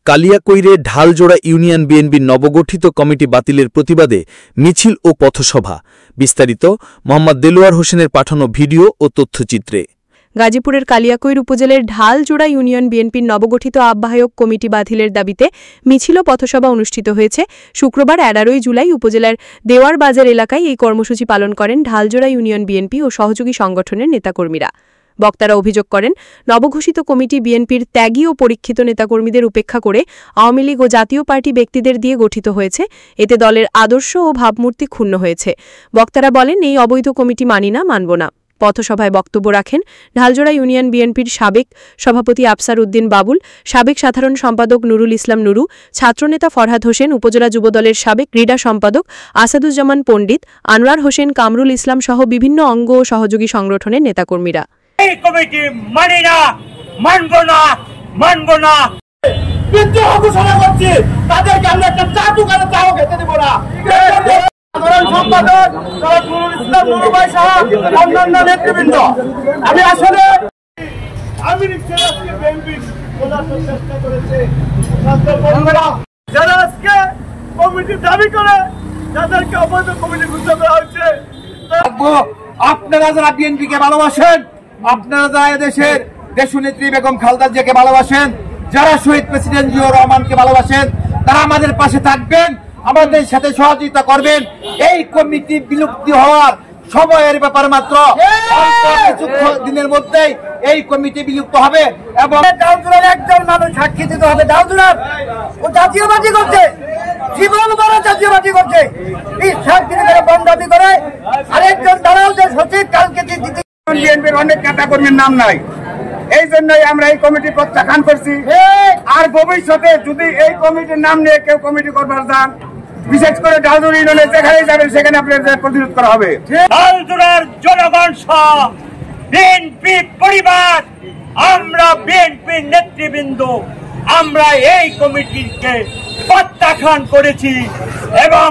কালিয়াকৈরে ঢালজোড়া union বিএনপির নবগঠিত committee বাতিলের প্রতিবাদে মিছিল ও পথসভা। বিস্তারিত মোহাম্মদ দেলোয়ার হোসেনের পাঠানো ভিডিও ও তথ্যচিত্রে। গাজীপুরের কালিয়াকৈর উপজেলার ঢালজোড়া ইউনিয়ন বিএনপির নবগঠিত আহ্বায়ক কমিটি বাতিলের দাবিতে মিছিল ও পথসভা অনুষ্ঠিত হয়েছে। শুক্রবার 11 জুলাই উপজেলার দেওয়ার বাজার এলাকায় এই কর্মসূচি পালন করেন ঢালজোড়া ইউনিয়ন বিএনপি ও সহযোগী সংগঠনের নেতাকর্মীরা। বক্তারা অভিযোগ করেন, নবঘোষিত কমিটি বিএনপির ত্যাগী ও পরীক্ষিত নেতাকর্মীদের উপেক্ষা করে আওয়ামী লীগ ও জাতীয় পার্টি ব্যক্তিদের দিয়ে গঠিত হয়েছে। এতে দলের আদর্শ ও ভাবমূর্তি ক্ষুণ্ণ হয়েছে। বক্তারা বলেন, এই অবৈধ কমিটি মানি না, মানব না। পথসভায় বক্তব্য রাখেন ঢালজোড়া ইউনিয়ন বিএনপির সাবেক সভাপতি আফসার উদ্দিন বাবুল, সাবেক সাধারণ সম্পাদক নুরুল ইসলাম নুরু, ছাত্রনেতা ফরহাদ হোসেন, উপজেলা যুবদলের সাবেক ক্রীড়া সম্পাদক আসাদুজ্জামান পণ্ডিত, আনোয়ার হোসেন, কামরুল ইসলাম সহ বিভিন্ন অঙ্গ ও সহযোগী সংগঠনের নেতাকর্মীরা। এই কমিটি মানি না, মানব না, মানব না। বিদ্রোহ ঘোষণা করছি, তাদেরকে আমরা একটা চা দোকানে চাও খেতে দেব না। সাধারণ সম্পাদক নুরুল ইসলাম নুরু ভাই সহ অন্যান্য নেতৃবৃন্দ, আমি আসলে চেষ্টা করেছে যারা আজকে কমিটির দাবি করে তাদেরকে অবৈধ কমিটি ঘোষণা করা হয়েছে। আপনারা যারা বিএনপিকে ভালোবাসেন, আপনারা যারা এদেশের দেশনেত্রী বেগম খালেদা জিয়াকে ভালোবাসেন, যারা শহীদ প্রেসিডেন্ট জিয়াউর রহমানকে ভালোবাসেন, তারা আমাদের পাশে থাকবেন, আমাদের সাথে সহযোগিতা করবেন। এই কমিটি বিলুপ্তি হওয়ার সময়ের ব্যাপার মাত্র, দিনের মধ্যেই এই কমিটি বিলুপ্ত হবে এবং ঢালজোড়ার একজন মানুষ সাক্ষী দিতে হবে। ঢালজোড়ার ও জাতীয়বাদী করছে, জীবন বড় জাতীয়বাদী করছে, এই সাক্ষী বন্ধাবি করে আরেকজন দাঁড়াও যে সচিব কালকে বিএনপির অনেক নেতা কর্মীর নাম নাই, এই জন্যই আমরা এই কমিটি প্রত্যাখ্যান করছি। আর ভবিষ্যতে যদি এই কমিটির নাম নিয়ে কেউ কমিটি করবার যান, বিশেষ করে ঢালজোড়া ইউনিয়নে যেখানে যাবেন সেখানে আপনাদের প্রতিরোধ করা হবে। ঢালজোড়ার জনগণ সহ বিএনপি পরিবার, আমরা বিএনপির নেতৃবৃন্দ, আমরা এই কমিটিকে প্রত্যাখ্যান করেছি এবং